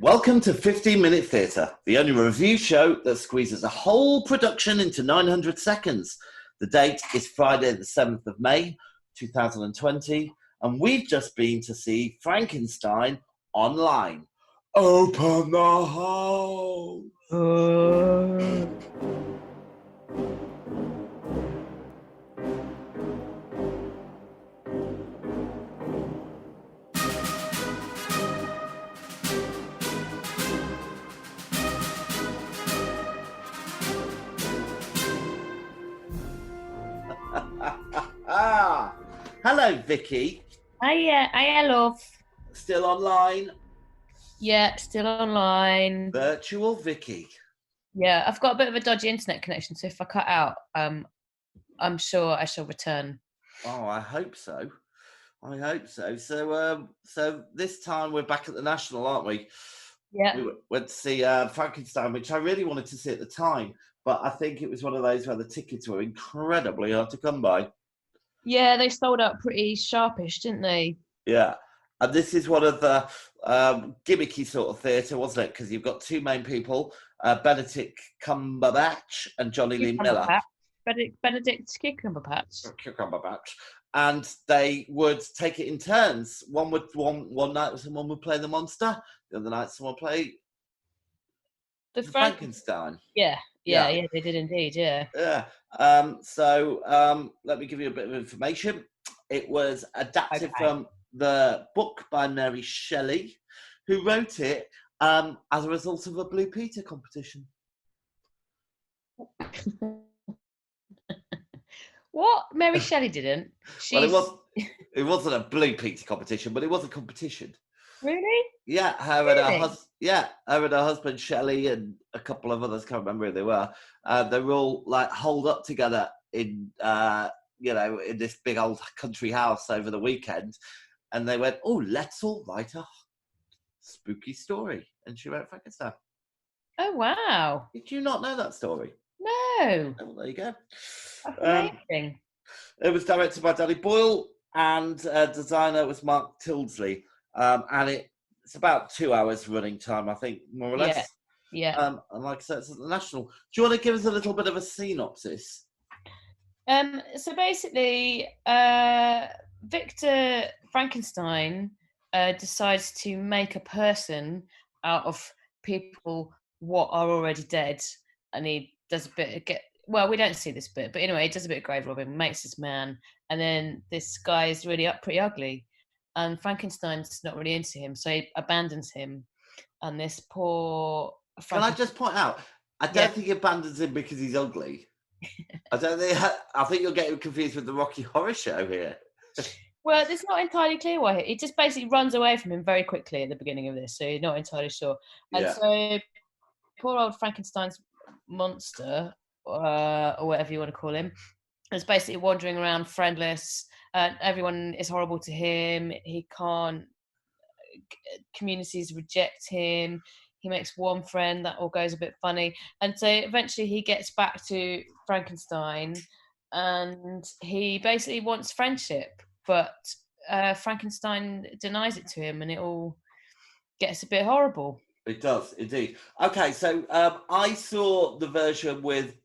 Welcome to 15 Minute Theatre, the only review show that squeezes a whole production into 900 seconds. The date is Friday, the 7th of May, 2020, and we've just been to see Frankenstein online. Open the house! Hello, Vicky. Hiya, love. Still online? Yeah, still online. Virtual Vicky. Yeah, I've got a bit of a dodgy internet connection, so if I cut out, I'm sure I shall return. Oh, I hope so. So this time we're back at the National, aren't we? Yeah. We went to see Frankenstein, which I really wanted to see at the time, but I think it was one of those where the tickets were incredibly hard to come by. Yeah, they sold out pretty sharpish, didn't they? Yeah. And this is one of the gimmicky sort of theatre, wasn't it? Because you've got two main people, Benedict Cumberbatch and Johnny Lee Miller. Benedict Cumberbatch. Cumberbatch. And they would take it in turns. One night someone would play the monster, the other night someone would play the Frankenstein. Yeah, they did indeed, yeah. Yeah. Let me give you a bit of information. It was adapted from the book by Mary Shelley, who wrote it as a result of a Blue Peter competition. What? Mary Shelley didn't? Well, it wasn't a Blue Peter competition, but it was a competition. Really? Yeah, her and her husband Shelley and a couple of others, can't remember who they were. They were all like holed up together in in this big old country house over the weekend, and they went, "Oh, let's all write a spooky story," and she wrote Frankenstein. Oh wow! Did you not know that story? No. Oh, well, there you go. Amazing. It was directed by Danny Boyle, and designer was Mark Tildesley. And it's about 2 hours running time, I think, more or less. Yeah. And like I said, it's at the National. Do you want to give us a little bit of a synopsis? So basically, Victor Frankenstein decides to make a person out of people what are already dead, and he does a bit of we don't see this bit, but anyway, he does a bit of grave robbing, makes this man, and then this guy is really pretty ugly, and Frankenstein's not really into him, so he abandons him, and this poor. Can I just point out? I don't think he abandons him because he's ugly. I think you're getting confused with the Rocky Horror Show here. Well, it's not entirely clear why. He just basically runs away from him very quickly at the beginning of this, so you're not entirely sure. And so poor old Frankenstein's monster, or whatever you want to call him, is basically wandering around friendless. Everyone is horrible to him. He can't. Communities reject him. He makes one friend that all goes a bit funny, and so eventually he gets back to Frankenstein, and he basically wants friendship, but Frankenstein denies it to him, and it all gets a bit horrible. It does, indeed. Okay, so I saw the version with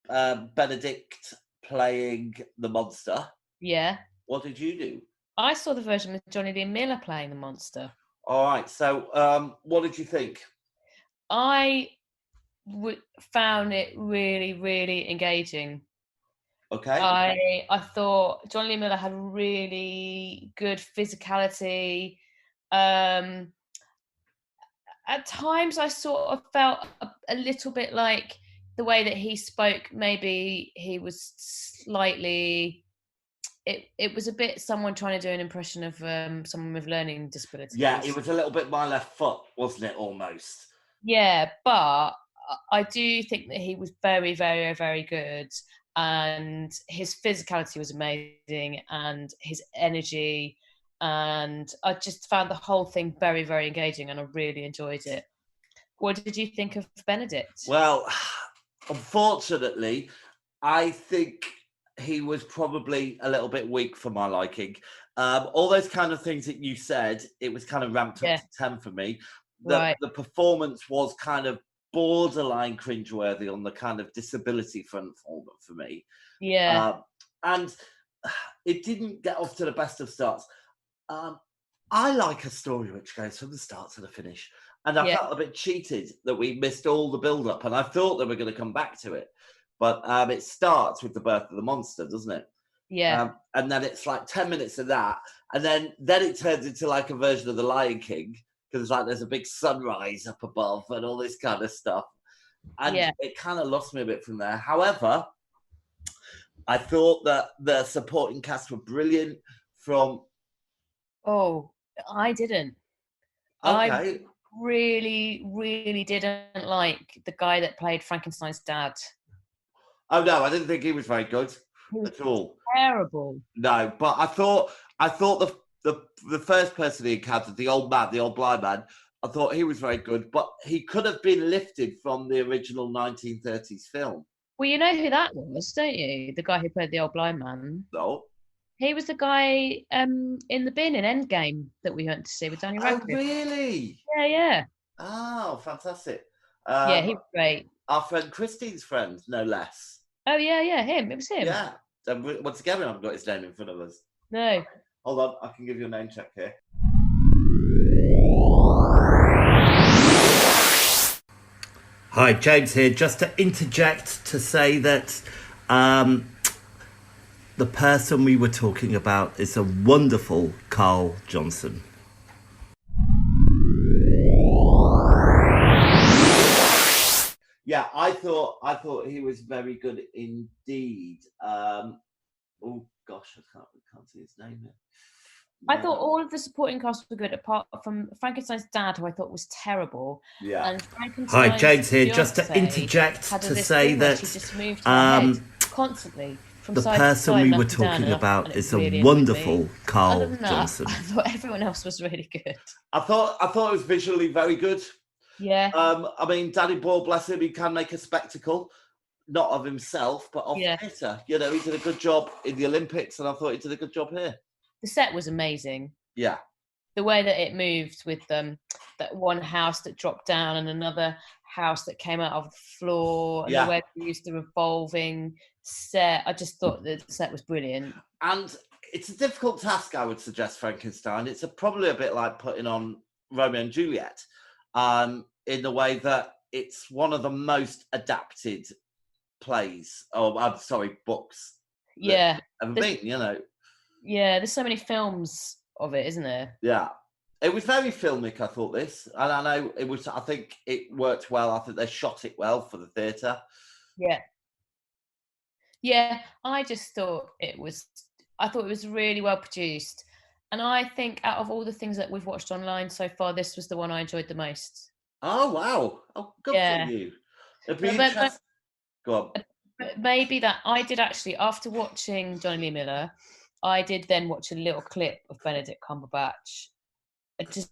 Benedict playing the monster. Yeah. What did you do? I saw the version with Johnny Lee Miller playing the monster. All right, so what did you think? I found it really, really engaging. Okay. I thought Johnny Lee Miller had really good physicality. At times, I sort of felt a little bit like the way that he spoke. Maybe he was slightly. It was a bit someone trying to do an impression of someone with learning disabilities. Yeah, it was a little bit my left foot, wasn't it, almost? Yeah, but I do think that he was very, very, very good, and his physicality was amazing, and his energy, and I just found the whole thing very, very engaging, and I really enjoyed it. What did you think of Benedict? Well, unfortunately, I think he was probably a little bit weak for my liking. All those kind of things that you said, it was kind of ramped up to 10 for me. Right. the performance was kind of borderline cringeworthy on the kind of disability front for me. Yeah. And it didn't get off to the best of starts. I like a story which goes from the start to the finish. And I Yeah. felt a bit cheated that we missed all the build-up. And I thought they were going to come back to it. But it starts with the birth of the monster, doesn't it? Yeah. And then it's like 10 minutes of that. And then it turns into like a version of The Lion King. Because it's like there's a big sunrise up above and all this kind of stuff. And Yeah. it kind of lost me a bit from there. However, I thought that the supporting cast were brilliant from... Oh, I didn't. Okay. I really, really didn't like the guy that played Frankenstein's dad. Oh no, I didn't think he was very good He was at all. terrible. No, but I thought the first person he encountered, the old blind man, I thought he was very good, but he could have been lifted from the original 1930s film. Well, you know who that was, don't you? The guy who played the old blind man. No. He was the guy in the bin in Endgame that we went to see with Daniel Oh, Radcliffe. really? Yeah. Oh, fantastic. Yeah, he was great. Our friend Christine's friend, no less. Oh, yeah, him. It was him. Yeah. Once again, we haven't got his name in front of us. No. Hold on, I can give you a name check here. Hi, James here. Just to interject to say that the person we were talking about is a wonderful Carl Johnson. Yeah, I thought he was very good indeed. Oh gosh, I can't see his name here. I thought all of the supporting cast were good, apart from Frankenstein's dad, who I thought was terrible. Yeah. And Frankenstein's Hi, James here. Just to fiancée interject had to this say thing where that she just moved her head constantly from the side to person side we and were up and down, talking and about it is really a annoyed me. wonderful Other Carl than that, Johnson. I thought everyone else was really good. I thought it was visually very good. Yeah. I mean, Danny Boyle, bless him, he can make a spectacle, not of himself, but of Yeah. theatre. You know, he did a good job in the Olympics, and I thought he did a good job here. The set was amazing. Yeah. The way that it moved with that one house that dropped down and another house that came out of the floor, and the way they used the revolving set, I just thought the set was brilliant. And it's a difficult task, I would suggest, Frankenstein. It's probably a bit like putting on Romeo and Juliet, in the way that it's one of the most adapted plays, books. Yeah. Ever been, you know. Yeah, there's so many films of it, isn't there? Yeah. It was very filmic, I thought this. And I know it was, I think it worked well. I think they shot it well for the theatre. Yeah. Yeah, I thought it was really well produced. And I think out of all the things that we've watched online so far, this was the one I enjoyed the most. Oh, wow. Oh, good for you. It'd be interesting. Go on. Maybe that I did actually, after watching Johnny Lee Miller, I did then watch a little clip of Benedict Cumberbatch, just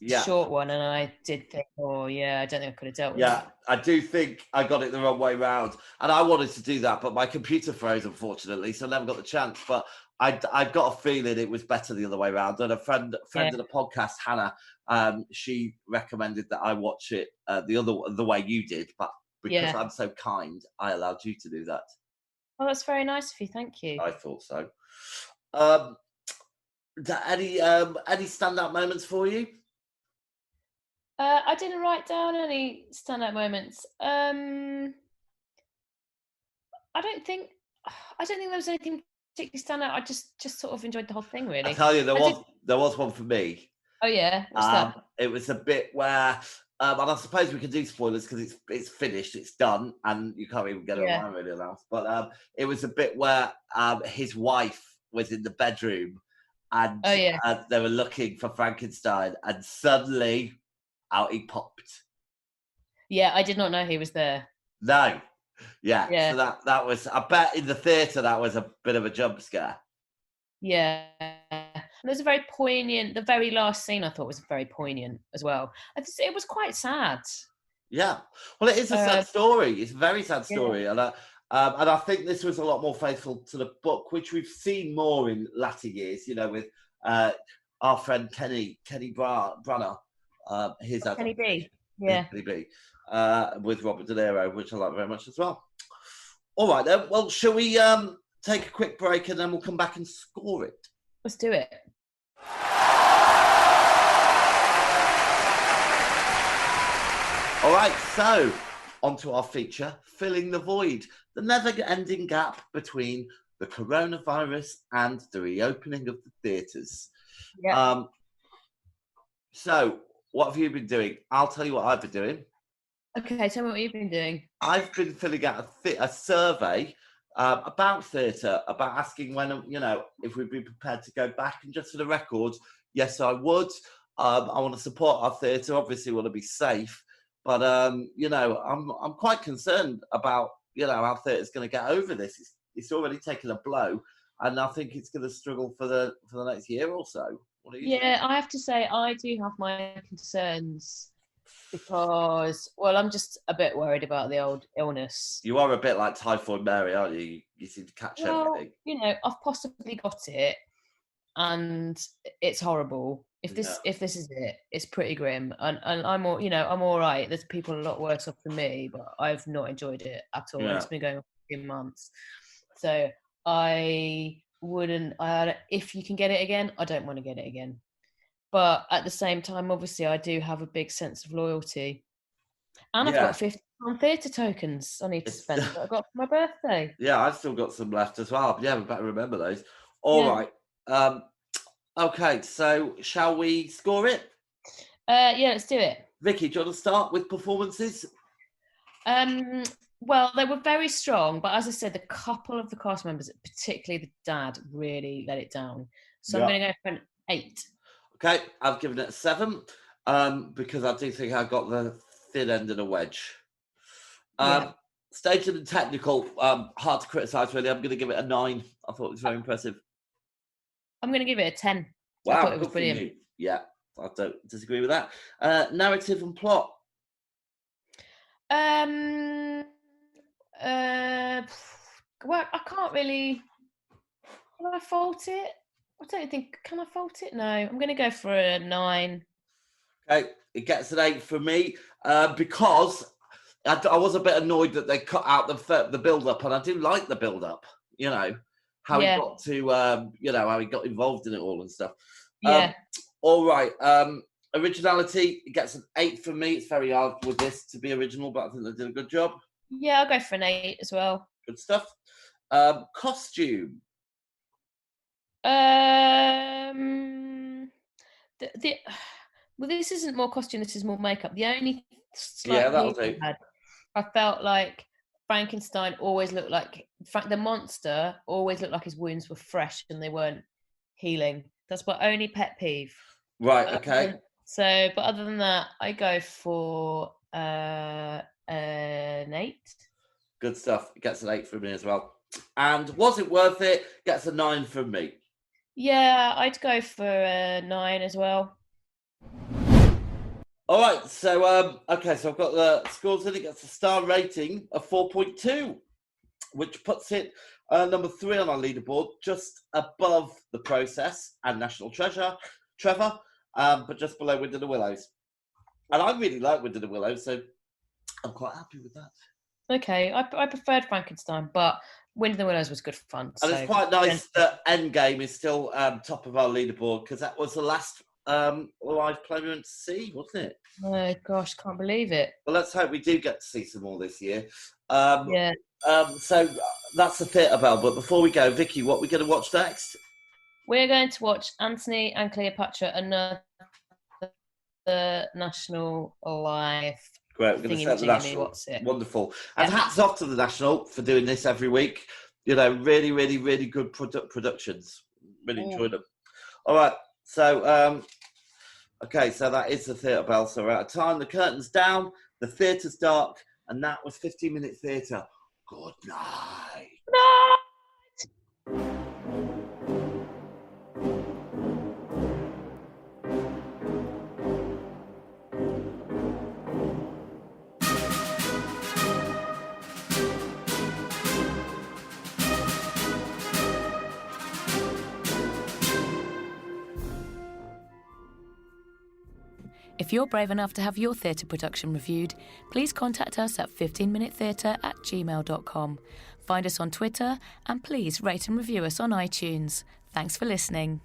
a short one, and I did think, oh yeah, I don't think I could have dealt with it. I do think I got it the wrong way round, and I wanted to do that, but my computer froze, unfortunately, so I never got the chance. But I got a feeling it was better the other way around. And a friend of the podcast, Hannah, she recommended that I watch it the way you did, but because I'm so kind, I allowed you to do that. Oh, that's very nice of you. Thank you. I thought so. Any standout moments for you? I didn't write down any standout moments. I don't think there was anything particularly standout. I just sort of enjoyed the whole thing, really. I tell you, there was one for me. Oh yeah, what's that? It was a bit where, and I suppose we can do spoilers because it's finished, it's done, and you can't even get it online really now. But it was a bit where his wife was in the bedroom, and they were looking for Frankenstein, and suddenly out he popped. Yeah, I did not know he was there. No. Yeah. So that was, I bet in the theatre that was a bit of a jump scare. Yeah. And there's a very poignant, the very last scene I thought was very poignant as well. It was quite sad. Yeah. Well, it is a sad story. It's a very sad story. Yeah. And I think this was a lot more faithful to the book, which we've seen more in latter years, you know, with our friend Kenny Branagh, his Kenny adaptation. B. Yeah. Kenny B. With Robert De Niro, which I like very much as well. All right then. Well, shall we take a quick break and then we'll come back and score it? Let's do it. All right, so onto our feature, Filling the Void, the never-ending gap between the coronavirus and the reopening of the theatres. Yeah. So, what have you been doing? I'll tell you what I've been doing. Okay, tell me what you've been doing. I've been filling out a survey about theatre, about asking when, if we'd be prepared to go back. And just for the record, yes, I would. I want to support our theatre. Obviously, want to be safe. But, I'm quite concerned about, how theatre's going to get over this. It's already taken a blow. And I think it's going to struggle for the next year or so. What do you think? I have to say I do have my concerns because, well, I'm just a bit worried about the old illness. You are a bit like Typhoid Mary, aren't you? You seem to catch everything. I've possibly got it, and it's horrible. If this is it, it's pretty grim, and I'm all right. There's people a lot worse off than me, but I've not enjoyed it at all. Yeah. It's been going on for 2 months, so I wouldn't. If you can get it again, I don't want to get it again. But at the same time, obviously, I do have a big sense of loyalty, and I've got 50 theatre tokens I need to spend that I got for my birthday. Yeah, I've still got some left as well. Yeah, we better remember those. All right. Okay, so shall we score it? Let's do it. Vicky, do you want to start with performances? Well, they were very strong, but as I said, a couple of the cast members, particularly the dad, really let it down. So I'm going to go for an 8. Okay, I've given it a 7 because I do think I got the thin end of the wedge. Staged and technical, hard to criticise really. I'm going to give it a 9. I thought it was very impressive. I'm going to give it a 10. Wow, I thought it was brilliant. Yeah, I don't disagree with that. Narrative and plot. Well, I can't really. Can I fault it? I don't think. Can I fault it? No. I'm going to go for a 9. Okay, it gets an 8 for me because I was a bit annoyed that they cut out the build-up, and I do like the build-up. How he got to, how he got involved in it all and stuff. Yeah. All right. Originality, it gets an 8 from me. It's very hard with this to be original, but I think they did a good job. Yeah, I'll go for an 8 as well. Good stuff. Costume. Well, this isn't more costume. This is more makeup. The only slight I felt like Frankenstein always looked like the monster always looked like his wounds were fresh and they weren't healing. That's my only pet peeve. Right. Okay. But other than that, I go for an 8. Good stuff. It gets an 8 from me as well. And was it worth it? Gets a 9 from me. Yeah, I'd go for a 9 as well. All right, so so I've got the scores in. It gets a star rating of 4.2, which puts it number 3 on our leaderboard, just above The Process and National Treasure, Trevor, but just below Wind in the Willows. And I really like Wind in the Willows, so I'm quite happy with that. Okay, I preferred Frankenstein, but Wind in the Willows was good fun. And it's quite nice that Endgame is still top of our leaderboard because that was the last live play we went to see, wasn't it? Oh gosh, can't believe it. Well, let's hope we do get to see some more this year. So that's the Theatre Bell. But before we go, Vicky, what are we going to watch next? We're going to watch Antony and Cleopatra, another National Live. Great, we're going to set the National. Wonderful. And hats off to the National for doing this every week. Really, really, really good productions. Really enjoyed them. All right. So, so that is the Theatre Bell. So we're out of time. The curtain's down. The theatre's dark. And that was 15-Minute Theatre. Good night. Good night. If If you're brave enough to have your theatre production reviewed, please contact us at 15minutetheatre@gmail.com. Find us on Twitter and please rate and review us on iTunes. Thanks for listening.